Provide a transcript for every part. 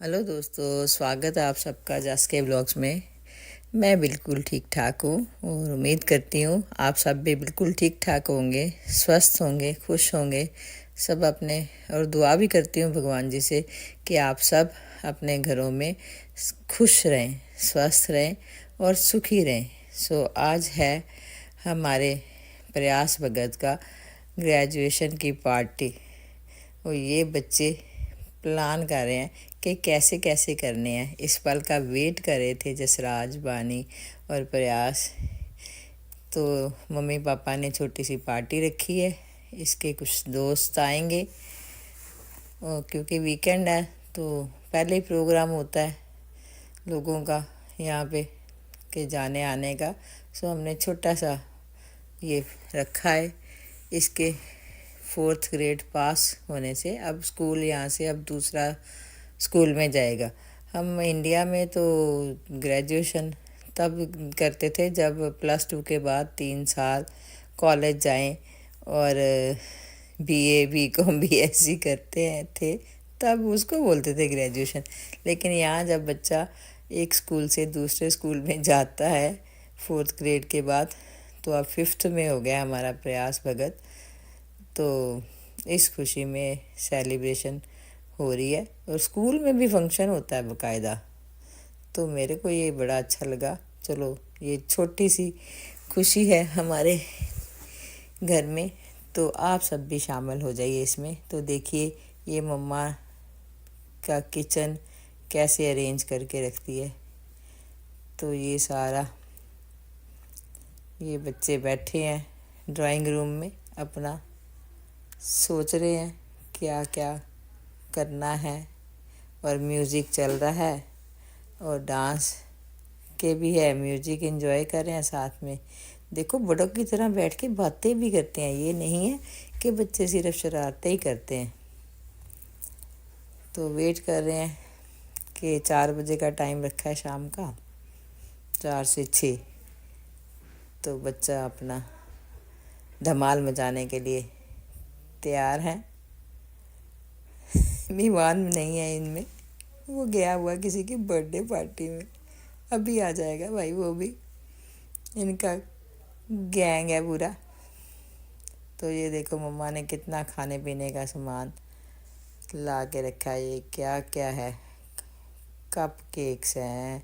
Hello दोस्तों, स्वागत है आप सबका जस के ब्लॉग्स में। मैं बिल्कुल ठीक ठाक हूँ और उम्मीद करती हूँ आप सब भी बिल्कुल ठीक ठाक होंगे, स्वस्थ होंगे, खुश होंगे सब अपने। और दुआ भी करती हूँ भगवान जी से कि आप सब अपने घरों में खुश रहें, स्वस्थ रहें और सुखी रहें। आज है हमारे प्रयास भगत का ग्रेजुएशन की पार्टी और ये बच्चे प्लान कर रहे हैं कि कैसे कैसे करने हैं। इस पल का वेट कर रहे थे जसराज, बानी और प्रयास। तो मम्मी पापा ने छोटी सी पार्टी रखी है, इसके कुछ दोस्त आएंगे और क्योंकि वीकेंड है तो पहले ही प्रोग्राम होता है लोगों का यहाँ पे के जाने आने का। हमने छोटा सा ये रखा है। इसके 4th ग्रेड पास होने से अब स्कूल यहाँ से अब दूसरा स्कूल में जाएगा। हम इंडिया में तो ग्रेजुएशन तब करते थे जब +2 के बाद 3 साल कॉलेज जाएं और बीए बीकॉम बीएससी करते हैं थे, तब उसको बोलते थे ग्रेजुएशन। लेकिन यहाँ जब बच्चा एक स्कूल से दूसरे स्कूल में जाता है 4th ग्रेड के बाद, तो अब 5th में हो गया हमारा प्रयास भगत। तो इस खुशी में सेलिब्रेशन हो रही है और स्कूल में भी फंक्शन होता है बाकायदा। तो मेरे को ये बड़ा अच्छा लगा। चलो, ये छोटी सी खुशी है हमारे घर में, तो आप सब भी शामिल हो जाइए इसमें। तो देखिए ये मम्मा का किचन कैसे अरेंज करके रखती है। तो ये सारा ये बच्चे बैठे हैं ड्राइंग रूम में, अपना सोच रहे हैं क्या क्या करना है और म्यूज़िक चल रहा है और डांस के भी है, म्यूज़िक एंजॉय कर रहे हैं साथ में। देखो बड़ों की तरह बैठ के बातें भी करते हैं, ये नहीं है कि बच्चे सिर्फ शरारतें ही करते हैं। तो वेट कर रहे हैं कि 4 बजे का टाइम रखा है शाम का, 4 से 6। तो बच्चा अपना धमाल मचाने के लिए तैयार है। मेहमान नहीं है इनमें, वो गया हुआ किसी की बर्थडे पार्टी में, अभी आ जाएगा भाई वो भी। इनका गैंग है पूरा। तो ये देखो मम्मा ने कितना खाने पीने का सामान ला के रखा है। ये क्या क्या है, कप केक्स हैं,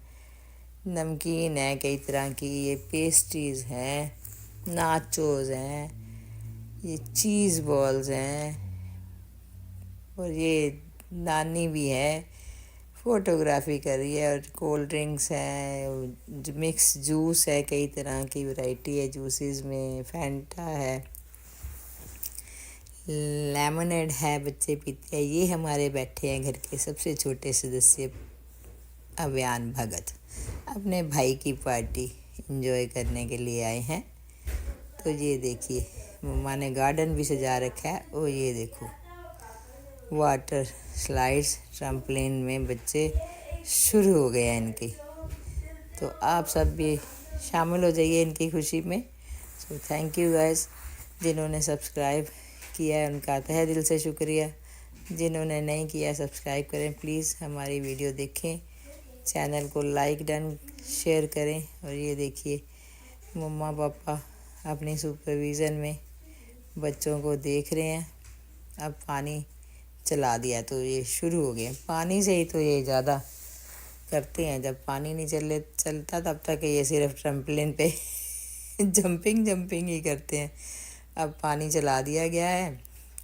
नमकीन है कई तरह की, ये पेस्ट्रीज हैं, नाचोज हैं, ये चीज़ बॉल्स हैं और ये नानी भी है फ़ोटोग्राफी कर रही है। और कोल्ड ड्रिंक्स हैं, मिक्स जूस है, कई तरह की वैरायटी है जूसेस में, फैंटा है, लेमनेड है, बच्चे पीते हैं। ये हमारे बैठे हैं घर के सबसे छोटे सदस्य अभियान भगत, अपने भाई की पार्टी एंजॉय करने के लिए आए हैं। तो ये देखिए मम्मा ने गार्डन भी सजा रखा है। और ये देखो वाटर स्लाइड्स, ट्रम्पलिन में बच्चे शुरू हो गए हैं इनकी। तो आप सब भी शामिल हो जाइए इनकी खुशी में। सो थैंक यू गाइस, जिन्होंने सब्सक्राइब किया है उनका तहे दिल से शुक्रिया। जिन्होंने नहीं किया सब्सक्राइब करें प्लीज़, हमारी वीडियो देखें, चैनल को लाइक डन शेयर करें। और ये देखिए मम्मा पापा अपनी सुपरविज़न में बच्चों को देख रहे हैं। अब पानी चला दिया तो ये शुरू हो गए। पानी से ही तो ये ज़्यादा करते हैं, जब पानी नहीं चलता तब तक ये सिर्फ ट्रम्पलिन पे जंपिंग ही करते हैं। अब पानी चला दिया गया है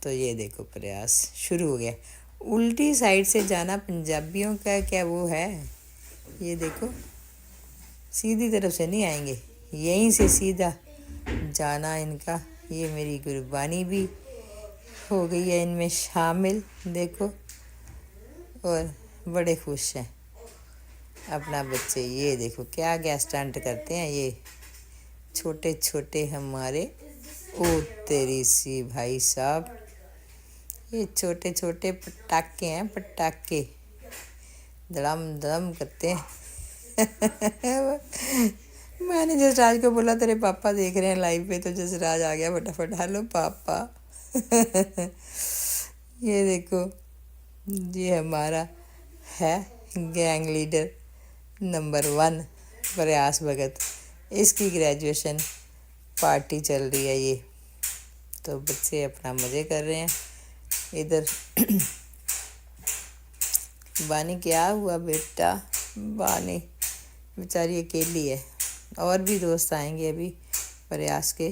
तो ये देखो प्रयास शुरू हो गया। उल्टी साइड से जाना पंजाबियों का क्या वो है, ये देखो सीधी तरफ से नहीं आएंगे, यहीं से सीधा जाना इनका। ये मेरी गुरबानी भी हो गई है इनमें शामिल, देखो। और बड़े खुश हैं अपना बच्चे। ये देखो क्या क्या स्टंट करते हैं ये छोटे छोटे हमारे। ओ तेरी सी भाई साहब, ये छोटे छोटे पटाखे हैं, पटाखे धड़म धड़म करते हैं। मैंने जसराज को बोला तेरे पापा देख रहे हैं लाइव पे, तो जसराज आ गया फटाफट, हेलो पापा। ये देखो ये हमारा है गैंग लीडर नंबर 1 प्रयास भगत। इसकी ग्रेजुएशन पार्टी चल रही है ये, तो बच्चे अपना मज़े कर रहे हैं इधर। बानी क्या हुआ बेटा? बानी बेचारी अकेली है, और भी दोस्त आएंगे अभी प्रयास के।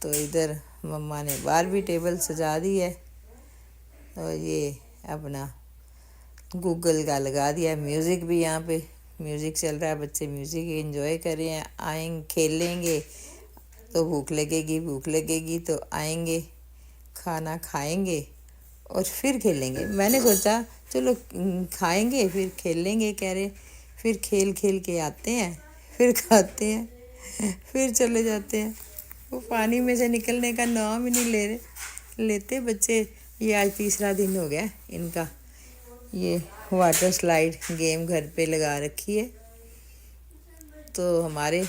तो इधर मम्मा ने बारबी टेबल सजा दी है, और ये अपना गूगल का लगा दिया म्यूज़िक भी। यहाँ पे म्यूज़िक चल रहा है, बच्चे म्यूज़िक एंजॉय कर रहे हैं। आएंगे खेलेंगे तो भूख लगेगी तो आएंगे, खाना खाएंगे और फिर खेलेंगे। मैंने सोचा चलो खाएंगे फिर खेलेंगे, कह रहे फिर खेल के आते हैं, फिर खाते हैं, फिर चले जाते हैं। वो पानी में से निकलने का नाम ही नहीं लेते बच्चे। ये आज तीसरा दिन हो गया इनका ये वाटर स्लाइड गेम घर पे लगा रखी है। तो हमारे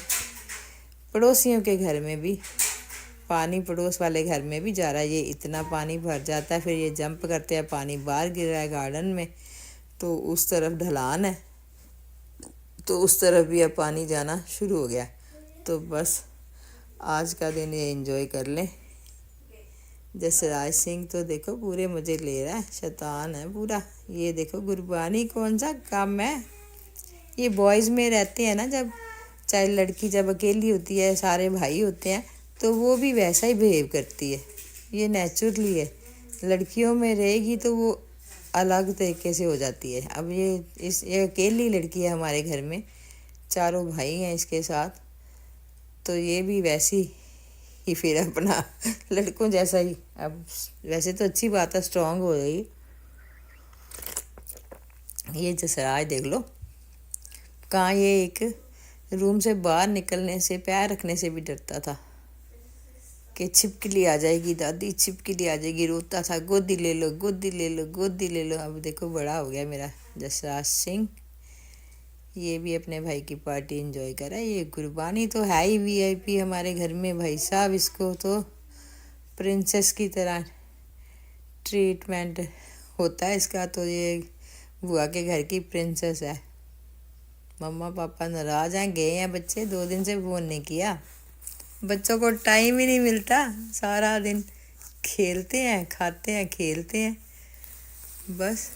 पड़ोसियों के घर में भी पानी, पड़ोस वाले घर में भी जा रहा है। ये इतना पानी भर जाता है, फिर ये जंप करते हैं, पानी बाहर गिर रहा है गार्डन में, तो उस तरफ ढलान है, तो उस तरफ भी अब पानी जाना शुरू हो गया। तो बस आज का दिन ये एंजॉय कर लें। जसराज सिंह तो देखो पूरे मज़े ले रहा है, शैतान है पूरा। ये देखो गुरबानी कौन सा काम है। ये बॉयज़ में रहते हैं ना, जब चाहे लड़की जब अकेली होती है, सारे भाई होते हैं, तो वो भी वैसा ही बिहेव करती है। ये नेचुरली है। लड़कियों में रहेगी तो वो अलग तरीके से हो जाती है। अब ये अकेली लड़की है हमारे घर में, चारों भाई हैं इसके साथ, तो ये भी वैसी ही फिर अपना लड़कों जैसा ही। अब वैसे तो अच्छी बात है, स्ट्रांग हो गई। ये जसराज देख लो, कहाँ ये एक रूम से बाहर निकलने से, पैर रखने से भी डरता था कि छिपकली आ जाएगी, दादी छिपकली आ जाएगी। रोता था गोदी ले लो गोदी ले लो गोदी ले लो। अब देखो बड़ा हो गया मेरा जसराज सिंह, ये भी अपने भाई की पार्टी एंजॉय कर रहा है। ये गुरबानी तो है ही वीआईपी हमारे घर में भाई साहब, इसको तो प्रिंसेस की तरह ट्रीटमेंट होता है इसका। तो ये बुआ के घर की प्रिंसेस है। मम्मा पापा नाराज हैं, गए हैं बच्चे, 2 दिन से फ़ोन नहीं किया। बच्चों को टाइम ही नहीं मिलता, सारा दिन खेलते हैं, खाते हैं, खेलते हैं। बस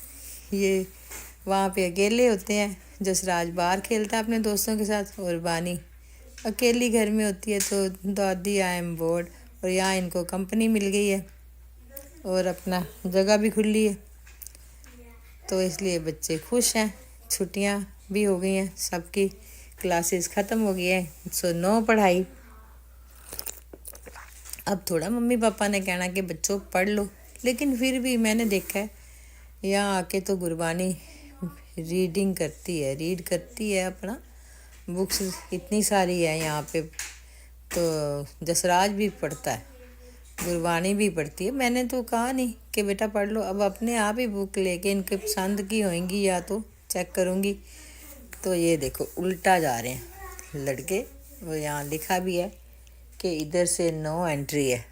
ये वहाँ पे अकेले होते हैं। जसराज बाहर खेलता है अपने दोस्तों के साथ, और बानी अकेली घर में होती है। तो दादी आई एम बोर्ड, और यहाँ इनको कंपनी मिल गई है और अपना जगह भी खुली है, तो इसलिए बच्चे खुश हैं। छुट्टियाँ भी हो गई हैं, सबकी क्लासेस ख़त्म हो गई हैं, सो नो पढ़ाई। अब थोड़ा मम्मी पापा ने कहना कि बच्चों पढ़ लो, लेकिन फिर भी मैंने देखा है यहाँ आके तो गुरबानी रीड करती है अपना। बुक्स इतनी सारी है यहाँ पे, तो जसराज भी पढ़ता है, गुरबानी भी पढ़ती है। मैंने तो कहा नहीं कि बेटा पढ़ लो, अब अपने आप ही बुक लेके इनके पसंद की होंगी या तो चेक करूँगी। तो ये देखो उल्टा जा रहे हैं लड़के, और यहाँ लिखा भी है कि इधर से नो एंट्री है,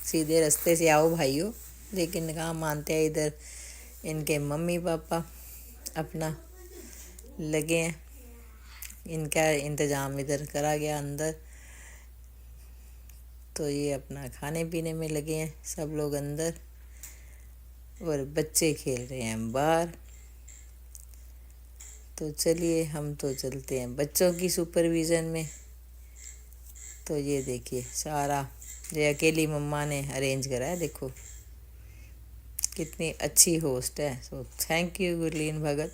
सीधे रास्ते से आओ भाइयों। लेकिन कहाँ मानते हैं, इधर इनके मम्मी पापा अपना लगे हैं, इनका इंतज़ाम इधर करा गया अंदर। तो ये अपना खाने पीने में लगे हैं सब लोग अंदर, और बच्चे खेल रहे हैं बाहर। तो चलिए हम तो चलते हैं बच्चों की सुपरविज़न में। तो ये देखिए सारा ये अकेली मम्मा ने अरेंज करा है, देखो कितनी अच्छी होस्ट है। सो थैंक यू गुरलीन भगत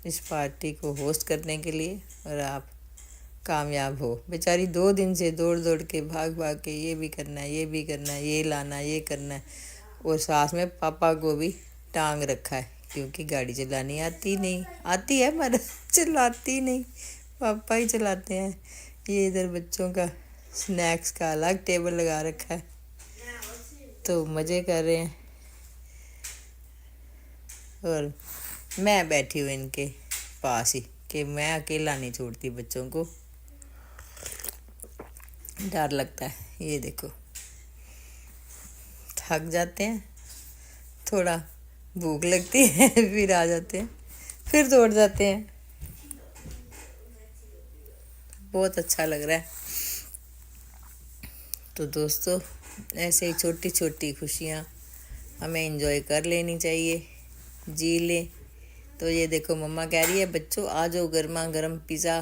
इस पार्टी को होस्ट करने के लिए, और आप कामयाब हो। बेचारी 2 दिन से दौड़ के भाग के ये भी करना है, ये भी करना है, ये लाना, ये करना है, और साथ में पापा को भी टांग रखा है, क्योंकि गाड़ी चलानी आती है पर चलाती नहीं, पापा ही चलाते हैं। ये इधर बच्चों का स्नैक्स का अलग टेबल लगा रखा है, तो मज़े कर रहे हैं। और मैं बैठी हूँ इनके पास ही, कि मैं अकेला नहीं छोड़ती बच्चों को, डर लगता है। ये देखो थक जाते हैं, थोड़ा भूख लगती है फिर आ जाते हैं, फिर दौड़ जाते हैं। बहुत अच्छा लग रहा है। तो दोस्तों, ऐसे ही छोटी छोटी खुशियाँ हमें एंजॉय कर लेनी चाहिए, जी ले। तो ये देखो, मम्मा कह रही है बच्चों आ जाओ, गर्मा गर्म पिज़्ज़ा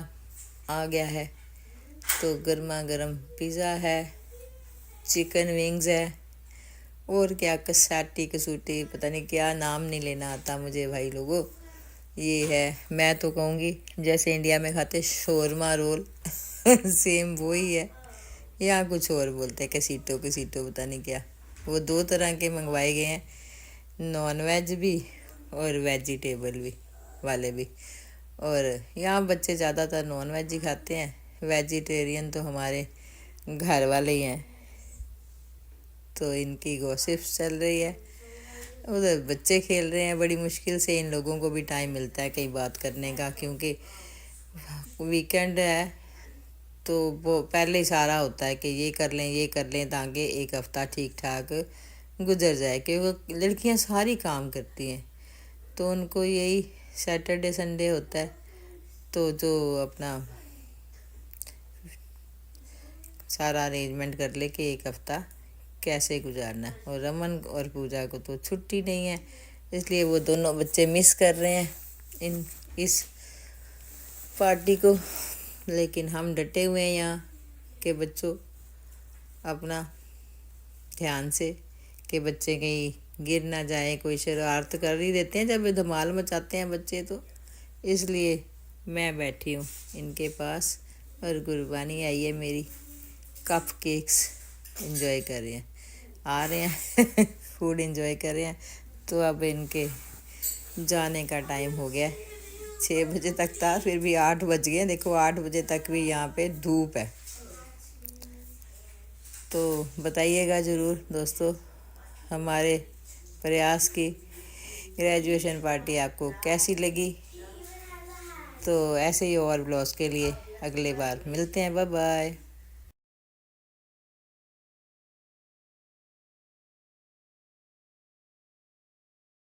आ गया है। तो गर्मा गर्म पिज़्ज़ा है, चिकन विंग्स है, और क्या कसाटी कसूटी, पता नहीं क्या नाम नहीं लेना आता मुझे भाई लोगों। ये है, मैं तो कहूँगी जैसे इंडिया में खाते शोरमा रोल सेम वो ही है। यहाँ कुछ और बोलते हैं, कसीटो कसीटो पता नहीं क्या। वो 2 तरह के मंगवाए गए हैं, नॉन वेज भी और वेजिटेबल भी वाले भी। और यहाँ बच्चे ज़्यादातर नॉन वेज ही खाते हैं, वेजिटेरियन तो हमारे घर वाले ही हैं। तो इनकी गॉसिप चल रही है, उधर बच्चे खेल रहे हैं। बड़ी मुश्किल से इन लोगों को भी टाइम मिलता है कई बात करने का, क्योंकि वीकेंड है। तो वो पहले ही सारा होता है कि ये कर लें ये कर लें, ताकि एक हफ्ता ठीक ठाक गुजर जाए। कि वो लड़कियां सारी काम करती हैं, तो उनको यही सैटरडे संडे होता है, तो जो अपना सारा अरेंजमेंट कर ले कि एक हफ्ता कैसे गुजारना है। और रमन और पूजा को तो छुट्टी नहीं है, इसलिए वो दोनों बच्चे मिस कर रहे हैं इस पार्टी को। लेकिन हम डटे हुए हैं यहाँ के बच्चों, अपना ध्यान से, कि बच्चे कहीं गिर ना जाए। कोई शरारत कर ही देते हैं जब धमाल मचाते हैं बच्चे, तो इसलिए मैं बैठी हूँ इनके पास। और गुरबानी आई है मेरी, कप केक्स एंजॉय कर रहे हैं, आ रहे हैं फूड एंजॉय कर रहे हैं। तो अब इनके जाने का टाइम हो गया है। 6 बजे तक था, फिर भी 8 बज गए। देखो 8 बजे तक भी यहाँ पे धूप है। तो बताइएगा ज़रूर दोस्तों, हमारे प्रयास की ग्रेजुएशन पार्टी आपको कैसी लगी। तो ऐसे ही और ब्लॉग्स के लिए अगले बार मिलते हैं। Bye bye.